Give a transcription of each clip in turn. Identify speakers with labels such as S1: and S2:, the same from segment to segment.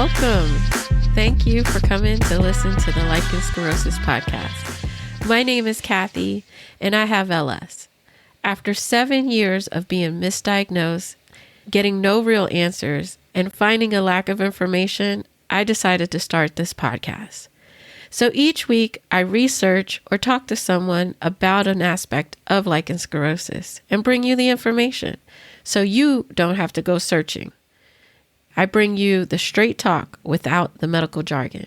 S1: Welcome. Thank you for coming to listen to the Lichen Sclerosus podcast. My name is Kathy, and I have LS. After 7 years of being misdiagnosed, getting no real answers, and finding a lack of information, I decided to start this podcast. So each week, I research or talk to someone about an aspect of lichen sclerosus and bring you the information so you don't have to go searching. I bring you the straight talk without the medical jargon.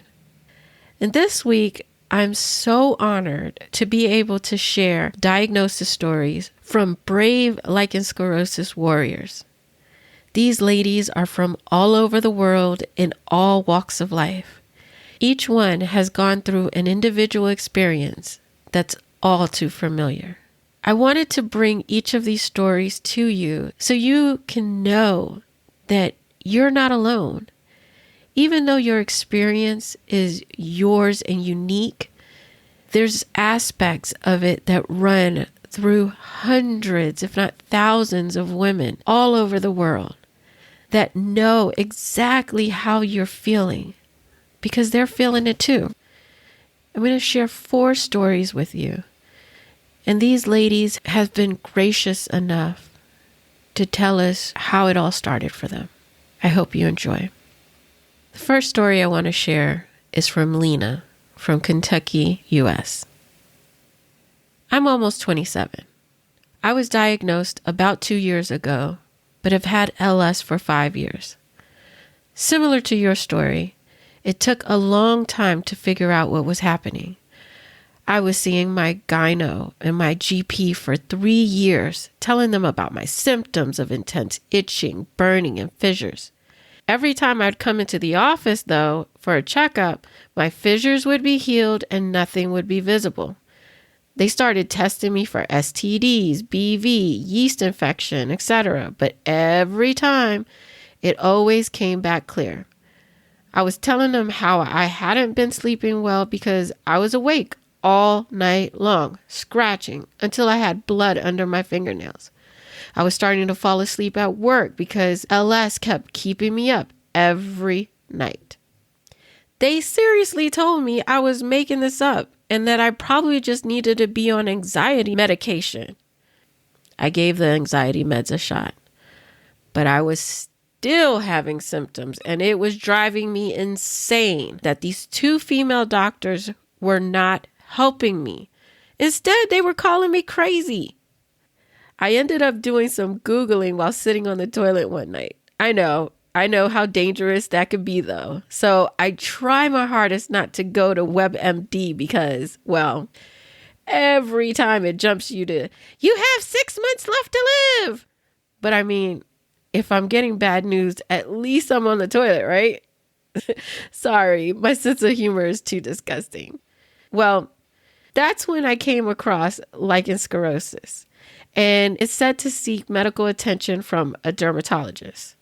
S1: And this week, I'm so honored to be able to share diagnosis stories from brave lichen sclerosus warriors. These ladies are from all over the world in all walks of life. Each one has gone through an individual experience that's all too familiar. I wanted to bring each of these stories to you so you can know that you're not alone. Even though your experience is yours and unique, there's aspects of it that run through hundreds, if not thousands of women all over the world that know exactly how you're feeling because they're feeling it too. I'm going to share 4 stories with you. And these ladies have been gracious enough to tell us how it all started for them. I hope you enjoy. The first story I want to share is from Lena from Kentucky, U.S. I'm almost 27. I was diagnosed about 2 years ago, but have had LS for 5 years. Similar to your story, it took a long time to figure out what was happening. I was seeing my gyno and my GP for 3 years, telling them about my symptoms of intense itching, burning, and fissures. Every time I'd come into the office, though, for a checkup, my fissures would be healed and nothing would be visible. They started testing me for STDs, BV, yeast infection, etc. But every time, it always came back clear. I was telling them how I hadn't been sleeping well because I was awake all night long, scratching until I had blood under my fingernails. I was starting to fall asleep at work because LS kept keeping me up every night. They seriously told me I was making this up and that I probably just needed to be on anxiety medication. I gave the anxiety meds a shot, but I was still having symptoms, and it was driving me insane that these 2 female doctors were not helping me. Instead, they were calling me crazy. I ended up doing some Googling while sitting on the toilet one night. I know how dangerous that could be though. So I try my hardest not to go to WebMD because, well, every time it jumps you to, you have 6 months left to live. But I mean, if I'm getting bad news, at least I'm on the toilet, right? Sorry, my sense of humor is too disgusting. Well, that's when I came across lichen sclerosus, and it's said to seek medical attention from a dermatologist.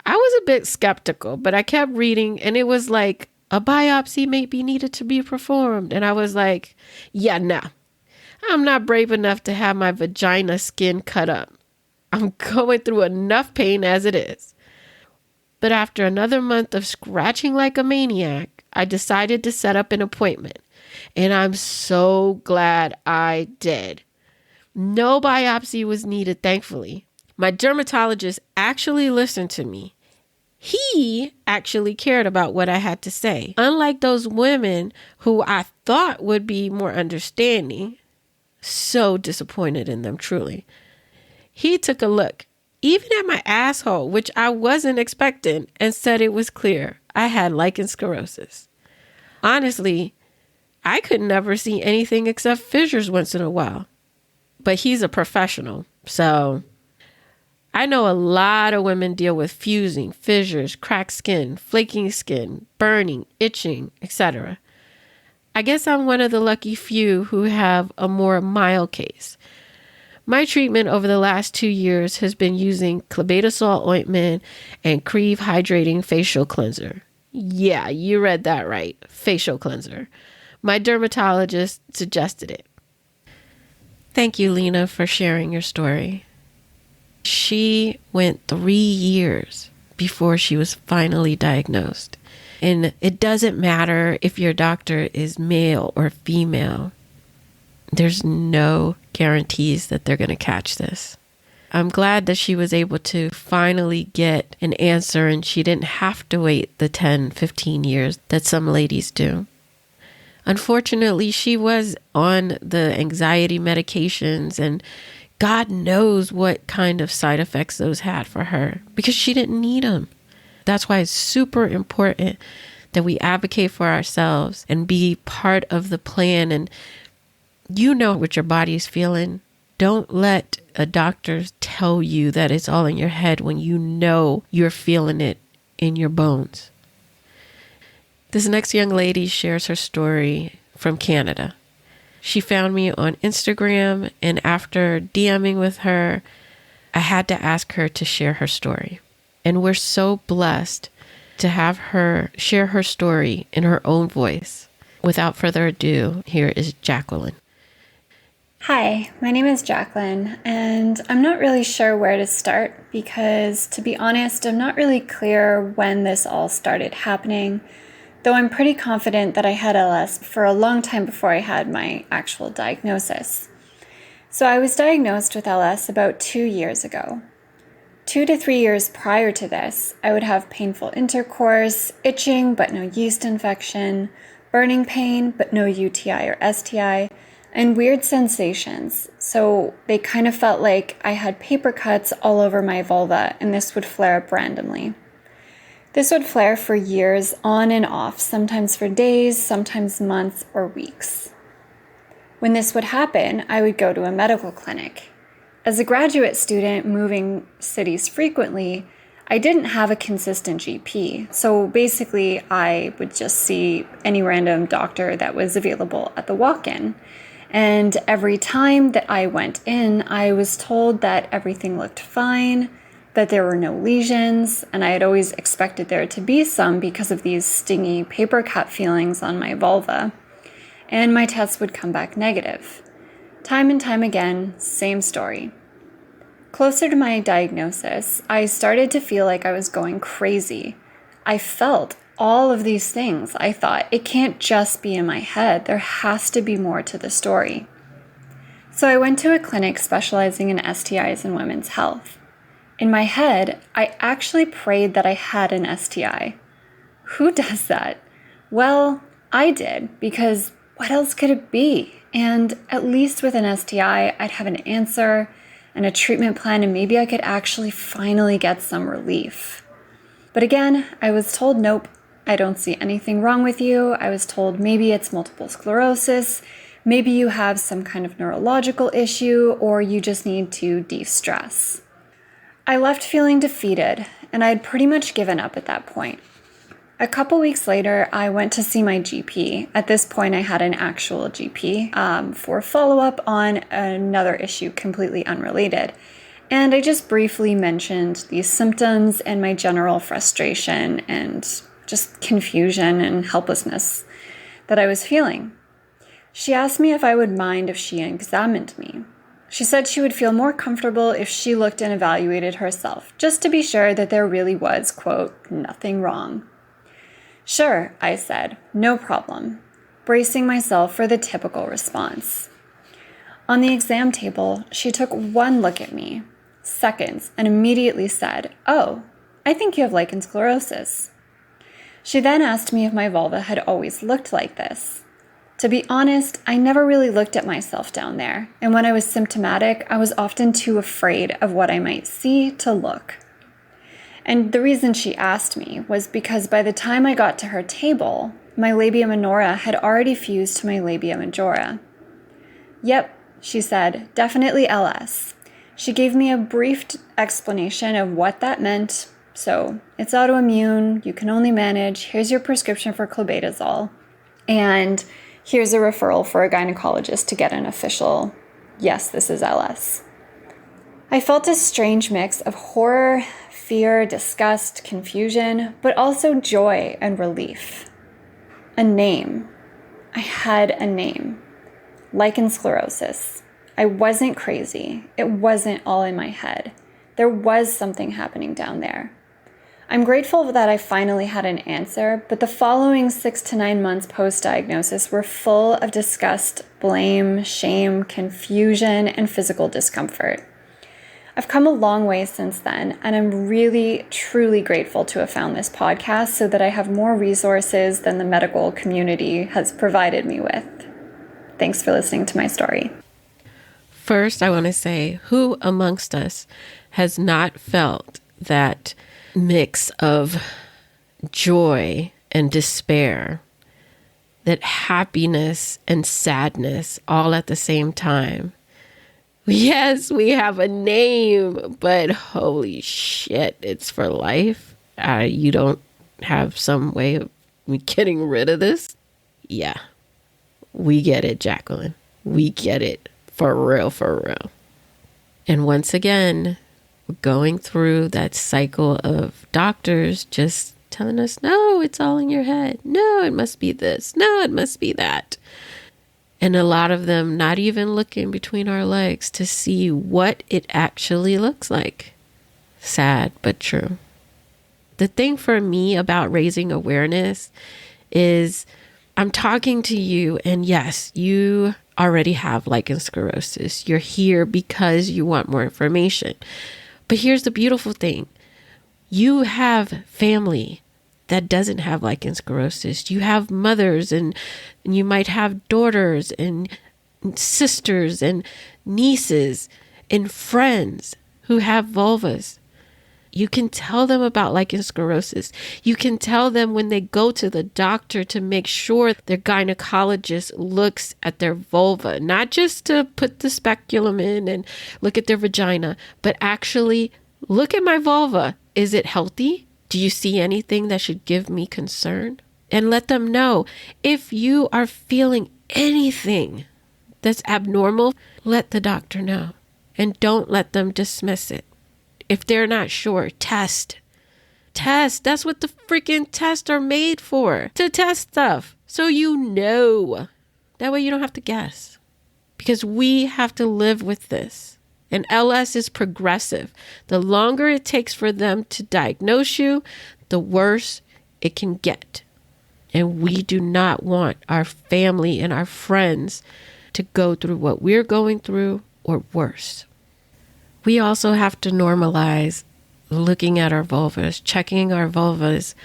S1: I was a bit skeptical, but I kept reading, and it was like a biopsy may be needed to be performed. And I was like, yeah, nah, I'm not brave enough to have my vagina skin cut up. I'm going through enough pain as it is. But after another month of scratching like a maniac, I decided to set up an appointment. And I'm so glad I did. No biopsy was needed, thankfully. My dermatologist actually listened to me. He actually cared about what I had to say. Unlike those women who I thought would be more understanding, so disappointed in them, truly. He took a look, even at my asshole, which I wasn't expecting, and said it was clear I had lichen sclerosus. Honestly, I could never see anything except fissures once in a while. But he's a professional, so I know a lot of women deal with fusing, fissures, cracked skin, flaking skin, burning, itching, etc. I guess I'm one of the lucky few who have a more mild case. My treatment over the last 2 years has been using clobetasol ointment and Creve hydrating facial cleanser. Yeah, you read that right. Facial cleanser. My dermatologist suggested it. Thank you, Lena, for sharing your story. She went 3 years before she was finally diagnosed. And it doesn't matter if your doctor is male or female. There's no guarantees that they're going to catch this. I'm glad that she was able to finally get an answer and she didn't have to wait the 10, 15 years that some ladies do. Unfortunately, she was on the anxiety medications and God knows what kind of side effects those had for her because she didn't need them. That's why it's super important that we advocate for ourselves and be part of the plan. And you know what your body is feeling. Don't let a doctor tell you that it's all in your head when you know you're feeling it in your bones. This next young lady shares her story from Canada. She found me on Instagram, and after DMing with her, I had to ask her to share her story. And we're so blessed to have her share her story in her own voice. Without further ado, here is Jacqueline.
S2: Hi, my name is Jacqueline, and I'm not really sure where to start because, to be honest, I'm not really clear when this all started happening, though I'm pretty confident that I had LS for a long time before I had my actual diagnosis. So I was diagnosed with LS about 2 years ago. 2 to 3 years prior to this, I would have painful intercourse, itching but no yeast infection, burning pain but no UTI or STI, and weird sensations. So they kind of felt like I had paper cuts all over my vulva, and this would flare up randomly. This would flare for years on and off, sometimes for days, sometimes months or weeks. When this would happen, I would go to a medical clinic. As a graduate student moving cities frequently, I didn't have a consistent GP. So basically, I would just see any random doctor that was available at the walk-in. And every time that I went in, I was told that everything looked fine, that there were no lesions, and I had always expected there to be some because of these stingy paper cut feelings on my vulva. And my tests would come back negative. Time and time again, same story. Closer to my diagnosis, I started to feel like I was going crazy. I felt all of these things. I thought, it can't just be in my head. There has to be more to the story. So I went to a clinic specializing in STIs and women's health. In my head, I actually prayed that I had an STI. Who does that? Well, I did, because what else could it be? And at least with an STI, I'd have an answer and a treatment plan, and maybe I could actually finally get some relief. But again, I was told, nope, I don't see anything wrong with you. I was told maybe it's multiple sclerosis, maybe you have some kind of neurological issue, or you just need to de-stress. I left feeling defeated, and I had pretty much given up at that point. A couple weeks later, I went to see my GP. At this point, I had an actual GP for follow-up on another issue completely unrelated. And I just briefly mentioned these symptoms and my general frustration and just confusion and helplessness that I was feeling. She asked me if I would mind if she examined me. She said she would feel more comfortable if she looked and evaluated herself, just to be sure that there really was, quote, nothing wrong. Sure, I said, no problem, bracing myself for the typical response. On the exam table, she took one look at me, seconds, and immediately said, oh, I think you have lichen sclerosus. She then asked me if my vulva had always looked like this. To be honest, I never really looked at myself down there, and when I was symptomatic, I was often too afraid of what I might see to look. And the reason she asked me was because by the time I got to her table, my labia minora had already fused to my labia majora. Yep, she said, definitely LS. She gave me a brief explanation of what that meant. So, it's autoimmune, you can only manage, here's your prescription for clobetasol, and here's a referral for a gynecologist to get an official, yes, this is LS. I felt a strange mix of horror, fear, disgust, confusion, but also joy and relief. A name. I had a name. Lichen sclerosus. I wasn't crazy. It wasn't all in my head. There was something happening down there. I'm grateful that I finally had an answer, but the following 6 to 9 months post-diagnosis were full of disgust, blame, shame, confusion, and physical discomfort. I've come a long way since then, and I'm really, truly grateful to have found this podcast so that I have more resources than the medical community has provided me with. Thanks for listening to my story.
S1: First, I want to say, who amongst us has not felt that mix of joy and despair, that happiness and sadness all at the same time? Yes, we have a name, but holy shit, it's for life. You don't have some way of getting rid of this? Yeah, we get it, Jacqueline. We get it. For real, for real. And once again, we're going through that cycle of doctors just telling us, no, it's all in your head. No, it must be this. No, it must be that. And a lot of them not even looking between our legs to see what it actually looks like. Sad, but true. The thing for me about raising awareness is I'm talking to you, and yes, you already have lichen sclerosus. You're here because you want more information. But here's the beautiful thing. You have family that doesn't have lichen sclerosus. You have mothers and you might have daughters and sisters and nieces and friends who have vulvas. You can tell them about lichen sclerosus. You can tell them when they go to the doctor to make sure their gynecologist looks at their vulva, not just to put the speculum in and look at their vagina, but actually look at my vulva. Is it healthy? Do you see anything that should give me concern? And let them know. If you are feeling anything that's abnormal, let the doctor know. And don't let them dismiss it. If they're not sure, test. Test. That's what the freaking tests are made for. To test stuff. So you know. That way you don't have to guess. Because we have to live with this. And LS is progressive. The longer it takes for them to diagnose you, the worse it can get. And we do not want our family and our friends to go through what we're going through or worse. We also have to normalize looking at our vulvas, checking our vulvas,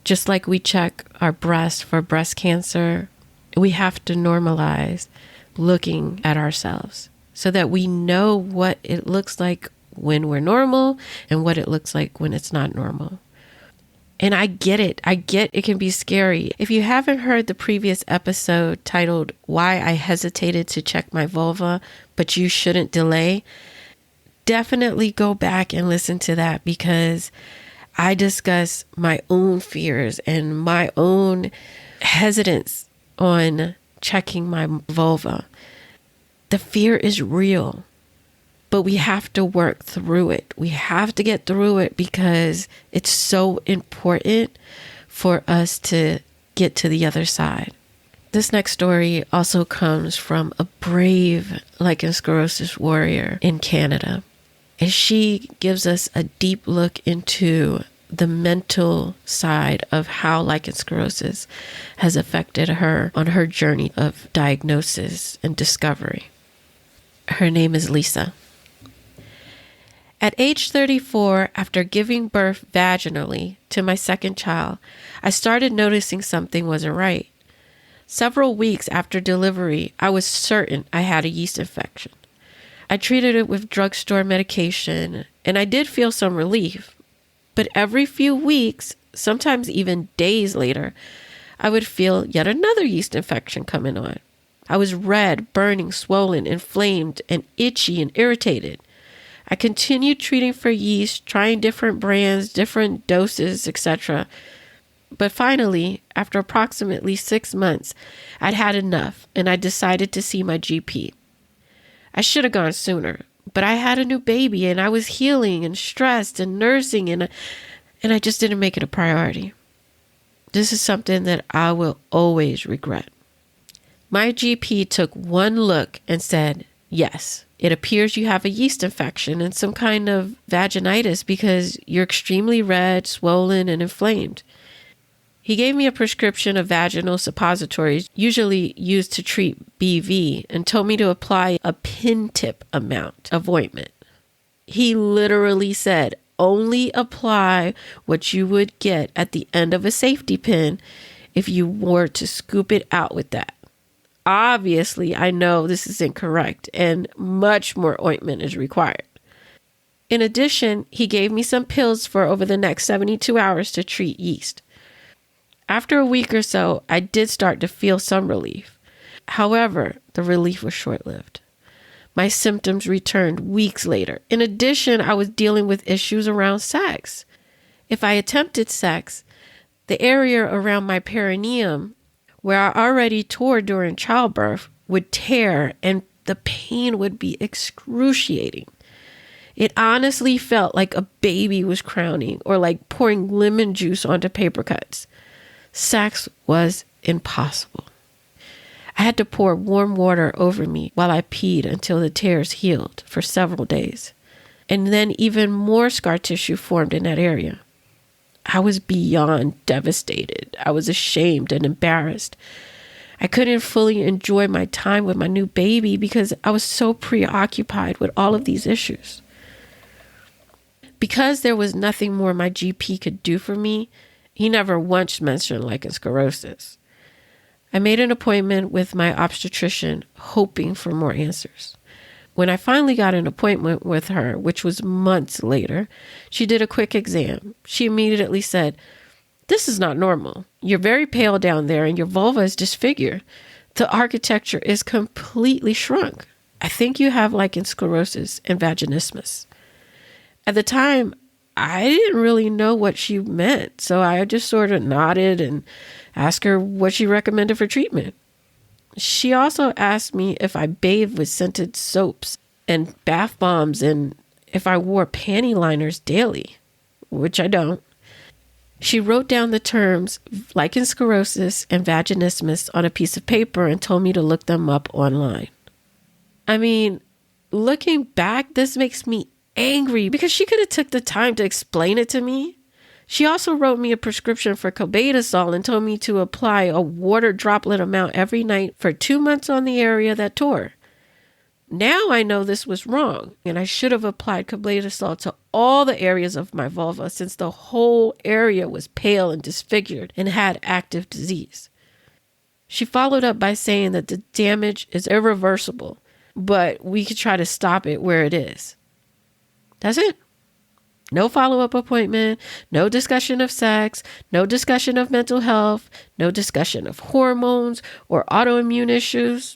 S1: just like we check our breast for breast cancer. We have to normalize looking at ourselves so that we know what it looks like when we're normal and what it looks like when it's not normal. And I get it. I get it can be scary. If you haven't heard the previous episode titled Why I Hesitated to Check My Vulva, But You Shouldn't Delay, definitely go back and listen to that because I discuss my own fears and my own hesitance on checking my vulva. The fear is real, but we have to work through it. We have to get through it because it's so important for us to get to the other side. This next story also comes from a brave Lichen Sclerosus warrior in Canada. And she gives us a deep look into the mental side of how lichen sclerosus has affected her on her journey of diagnosis and discovery. Her name is Lisa. At age 34, after giving birth vaginally to my second child, I started noticing something wasn't right. Several weeks after delivery, I was certain I had a yeast infection. I treated it with drugstore medication, and I did feel some relief. But every few weeks, sometimes even days later, I would feel yet another yeast infection coming on. I was red, burning, swollen, inflamed, and itchy and irritated. I continued treating for yeast, trying different brands, different doses, etc. But finally, after approximately 6 months, I'd had enough, and I decided to see my GP. I should have gone sooner, but I had a new baby, and I was healing and stressed and nursing, and I just didn't make it a priority. This is something that I will always regret. My GP took one look and said, Yes, it appears you have a yeast infection and some kind of vaginitis because you're extremely red, swollen, and inflamed. He gave me a prescription of vaginal suppositories, usually used to treat BV, and told me to apply a pin tip amount of ointment. He literally said, only apply what you would get at the end of a safety pin if you were to scoop it out with that. Obviously, I know this is incorrect and much more ointment is required. In addition, he gave me some pills for over the next 72 hours to treat yeast. After a week or so, I did start to feel some relief. However, the relief was short-lived. My symptoms returned weeks later. In addition, I was dealing with issues around sex. If I attempted sex, the area around my perineum, where I already tore during childbirth, would tear and the pain would be excruciating. It honestly felt like a baby was crowning or like pouring lemon juice onto paper cuts. Sex was impossible. I had to pour warm water over me while I peed until the tears healed for several days. And then even more scar tissue formed in that area. I was beyond devastated. I was ashamed and embarrassed. I couldn't fully enjoy my time with my new baby because I was so preoccupied with all of these issues. Because there was nothing more my GP could do for me, he never once mentioned lichen sclerosus. I made an appointment with my obstetrician, hoping for more answers. When I finally got an appointment with her, which was months later, she did a quick exam. She immediately said, "This is not normal. You're very pale down there and your vulva is disfigured. The architecture is completely shrunk. I think you have lichen sclerosus and vaginismus." At the time, I didn't really know what she meant, so I just sort of nodded and asked her what she recommended for treatment. She also asked me if I bathed with scented soaps and bath bombs and if I wore panty liners daily, which I don't. She wrote down the terms lichen sclerosus and vaginismus on a piece of paper and told me to look them up online. I mean, looking back, this makes me angry because she could have took the time to explain it to me. She also wrote me a prescription for clobetasol and told me to apply a water droplet amount every night for 2 months on the area that tore. Now I know this was wrong, and I should have applied clobetasol to all the areas of my vulva since the whole area was pale and disfigured and had active disease. She followed up by saying that the damage is irreversible, but we could try to stop it where it is. That's it. No follow-up appointment, no discussion of sex, no discussion of mental health, no discussion of hormones or autoimmune issues.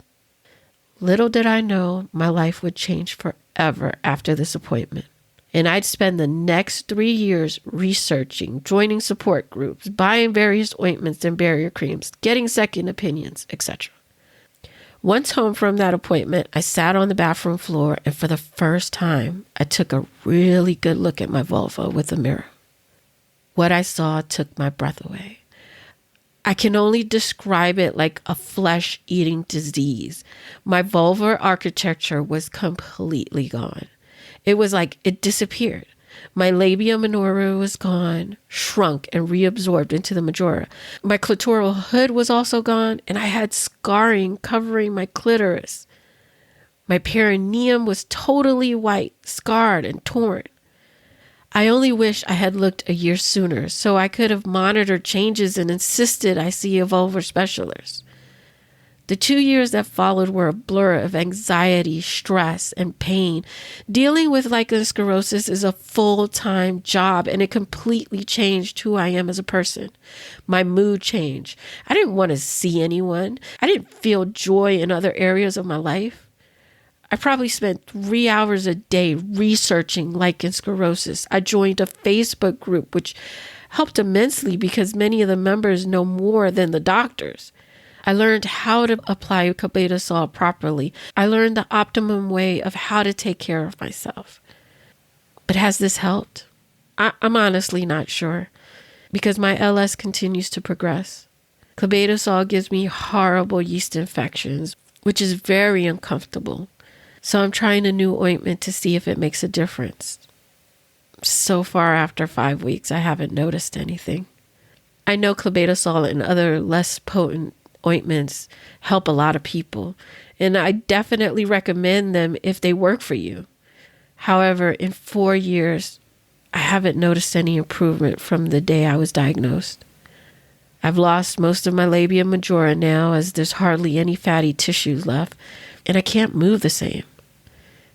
S1: Little did I know my life would change forever after this appointment. And I'd spend the next 3 years researching, joining support groups, buying various ointments and barrier creams, getting second opinions, etc. Once home from that appointment, I sat on the bathroom floor and for the first time, I took a really good look at my vulva with a mirror. What I saw took my breath away. I can only describe it like a flesh-eating disease. My vulvar architecture was completely gone. It was like it disappeared. My labia minora was gone, shrunk, and reabsorbed into the majora. My clitoral hood was also gone, and I had scarring covering my clitoris. My perineum was totally white, scarred, and torn. I only wish I had looked a year sooner so I could have monitored changes and insisted I see a vulvar specialist. The 2 years that followed were a blur of anxiety, stress, and pain. Dealing with lichen sclerosus is a full-time job, and it completely changed who I am as a person. My mood changed. I didn't want to see anyone. I didn't feel joy in other areas of my life. I probably spent 3 hours a day researching lichen sclerosus. I joined a Facebook group, which helped immensely because many of the members know more than the doctors. I learned how to apply clobetasol properly. I learned the optimum way of how to take care of myself. But has this helped? I'm honestly not sure because my LS continues to progress. Clobetasol gives me horrible yeast infections, which is very uncomfortable. So I'm trying a new ointment to see if it makes a difference. So far, after 5 weeks, I haven't noticed anything. I know clobetasol and other less potent ointments help a lot of people, and I definitely recommend them if they work for you. However, in 4 years, I haven't noticed any improvement from the day I was diagnosed. I've lost most of my labia majora now, as there's hardly any fatty tissues left, and I can't move the same.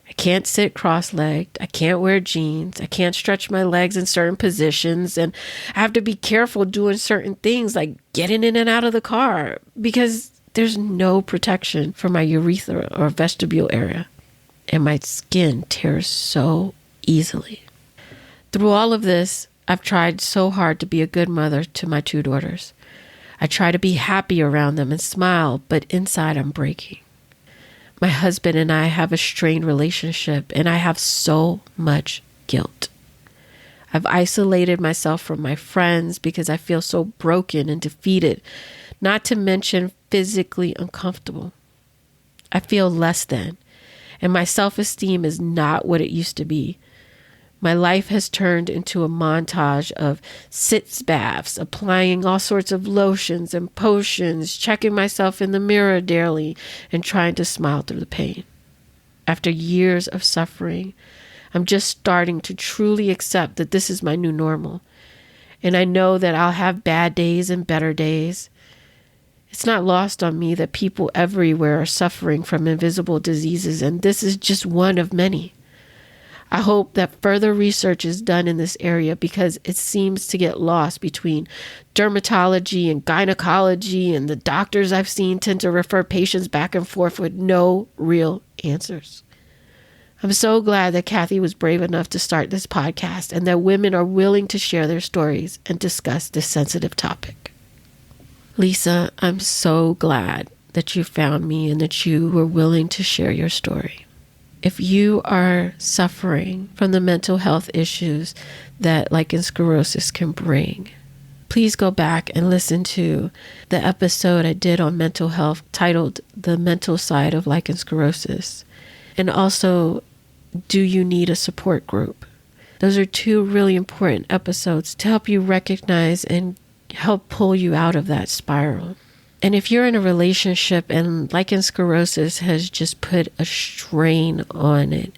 S1: I can't sit cross-legged. I can't wear jeans. I can't stretch my legs in certain positions. And I have to be careful doing certain things like getting in and out of the car because there's no protection for my urethra or vestibule area. And my skin tears so easily. Through all of this, I've tried so hard to be a good mother to my 2 daughters. I try to be happy around them and smile, but inside I'm breaking. My husband and I have a strained relationship, and I have so much guilt. I've isolated myself from my friends because I feel so broken and defeated, not to mention physically uncomfortable. I feel less than, and my self-esteem is not what it used to be. My life has turned into a montage of sitz baths, applying all sorts of lotions and potions, checking myself in the mirror daily, and trying to smile through the pain. After years of suffering, I'm just starting to truly accept that this is my new normal. And I know that I'll have bad days and better days. It's not lost on me that people everywhere are suffering from invisible diseases, and this is just one of many. I hope that further research is done in this area because it seems to get lost between dermatology and gynecology, and the doctors I've seen tend to refer patients back and forth with no real answers. I'm so glad that Kathy was brave enough to start this podcast and that women are willing to share their stories and discuss this sensitive topic. Lisa, I'm so glad that you found me and that you were willing to share your story. If you are suffering from the mental health issues that lichen sclerosus can bring, please go back and listen to the episode I did on mental health titled The Mental Side of Lichen Sclerosus. And also, Do You Need a Support Group? Those are 2 really important episodes to help you recognize and help pull you out of that spiral. And if you're in a relationship and lichen sclerosus has just put a strain on it,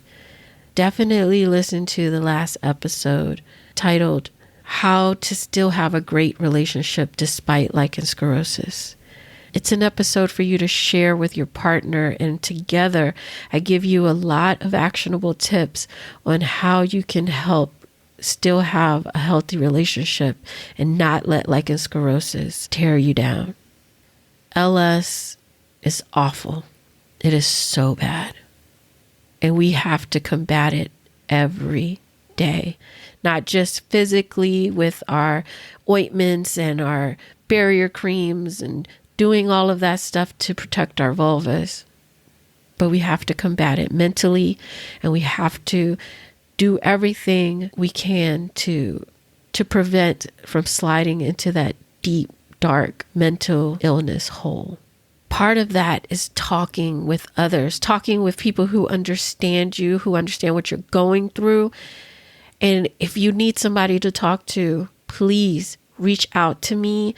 S1: definitely listen to the last episode titled How to Still Have a Great Relationship Despite Lichen Sclerosus. It's an episode for you to share with your partner, and together I give you a lot of actionable tips on how you can help still have a healthy relationship and not let lichen sclerosus tear you down. LS is awful. It is so bad. And we have to combat it every day, not just physically with our ointments and our barrier creams and doing all of that stuff to protect our vulvas, but we have to combat it mentally, and we have to do everything we can to prevent from sliding into that deep, dark mental illness hole. Part of that is talking with others, talking with people who understand you, who understand what you're going through. And if you need somebody to talk to, please reach out to me.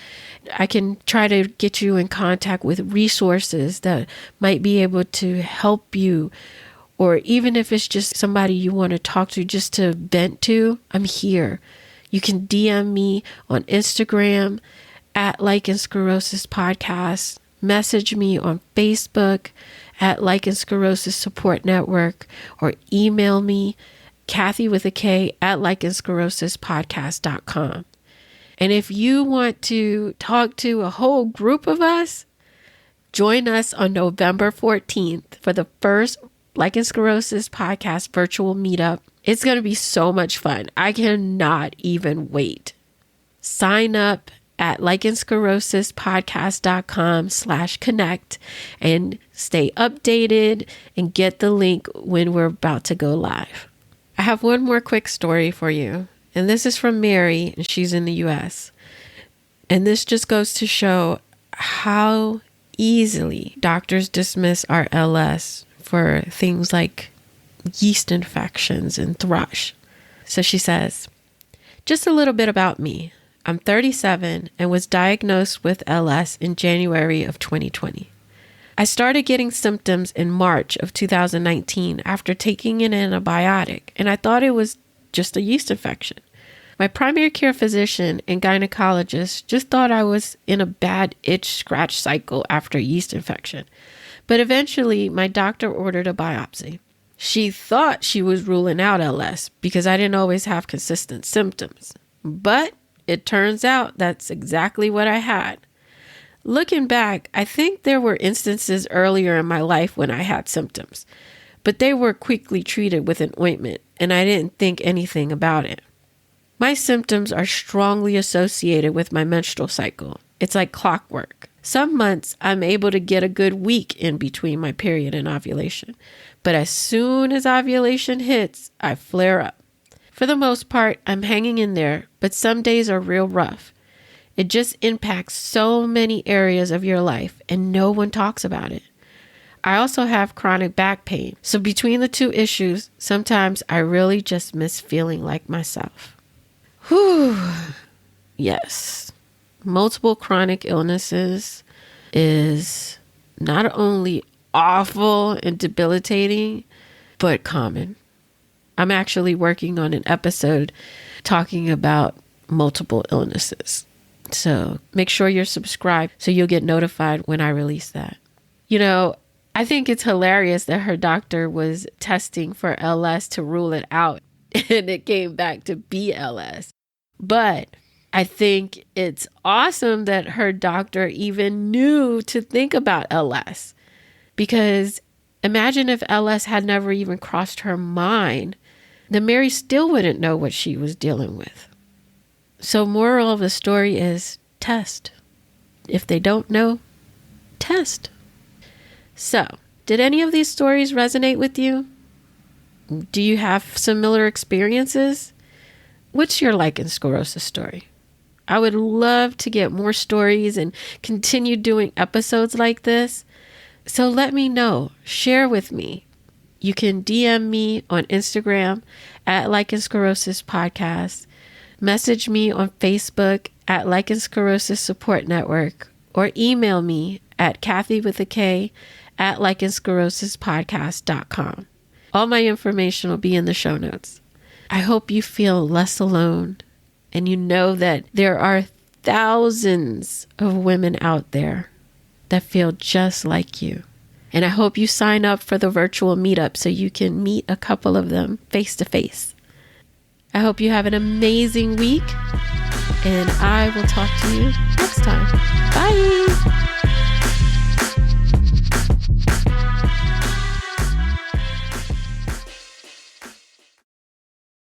S1: I can try to get you in contact with resources that might be able to help you. Or even if it's just somebody you want to talk to, just to vent to, I'm here. You can DM me on Instagram at Lichen Sclerosus Podcast. Message me on Facebook at Lichen Sclerosus Support Network, or email me, Kathy with a K at lichensclerosuspodcast.com. And if you want to talk to a whole group of us, join us on November 14th for the first Lichen Sclerosus Podcast virtual meetup. It's going to be so much fun. I cannot even wait. Sign up at lichensclerosuspodcast.com/connect and stay updated and get the link when we're about to go live. I have one more quick story for you, and this is from Mary, and she's in the US. And this just goes to show how easily doctors dismiss our LS for things like yeast infections and thrush. So she says, just a little bit about me. I'm 37 and was diagnosed with LS in January of 2020. I started getting symptoms in March of 2019 after taking an antibiotic, and I thought it was just a yeast infection. My primary care physician and gynecologist just thought I was in a bad itch-scratch cycle after a yeast infection. But eventually, my doctor ordered a biopsy. She thought she was ruling out LS because I didn't always have consistent symptoms. But it turns out that's exactly what I had. Looking back, I think there were instances earlier in my life when I had symptoms, but they were quickly treated with an ointment, and I didn't think anything about it. My symptoms are strongly associated with my menstrual cycle. It's like clockwork. Some months I'm able to get a good week in between my period and ovulation, but as soon as ovulation hits, I flare up. For the most part, I'm hanging in there, but some days are real rough. It just impacts so many areas of your life, and no one talks about it. I also have chronic back pain, so between the two issues, sometimes I really just miss feeling like myself. Whew. Yes. Multiple chronic illnesses is not only awful and debilitating, but common. I'm actually working on an episode talking about multiple illnesses. So make sure you're subscribed so you'll get notified when I release that. You know, I think it's hilarious that her doctor was testing for LS to rule it out and it came back to BLS. But I think it's awesome that her doctor even knew to think about LS, because imagine if LS had never even crossed her mind, then Mary still wouldn't know what she was dealing with. So moral of the story is test. If they don't know, test. So, did any of these stories resonate with you? Do you have similar experiences? What's your lichen sclerosus story? I would love to get more stories and continue doing episodes like this. So let me know. Share with me. You can DM me on Instagram at Lichen Sclerosus Podcast. Message me on Facebook at Lichen Sclerosus Support Network, or email me at Kathy with a K at lichensclerosuspodcast.com. All my information will be in the show notes. I hope you feel less alone, and you know that there are thousands of women out there that feel just like you. And I hope you sign up for the virtual meetup so you can meet a couple of them face to face. I hope you have an amazing week, and I will talk to you next time. Bye.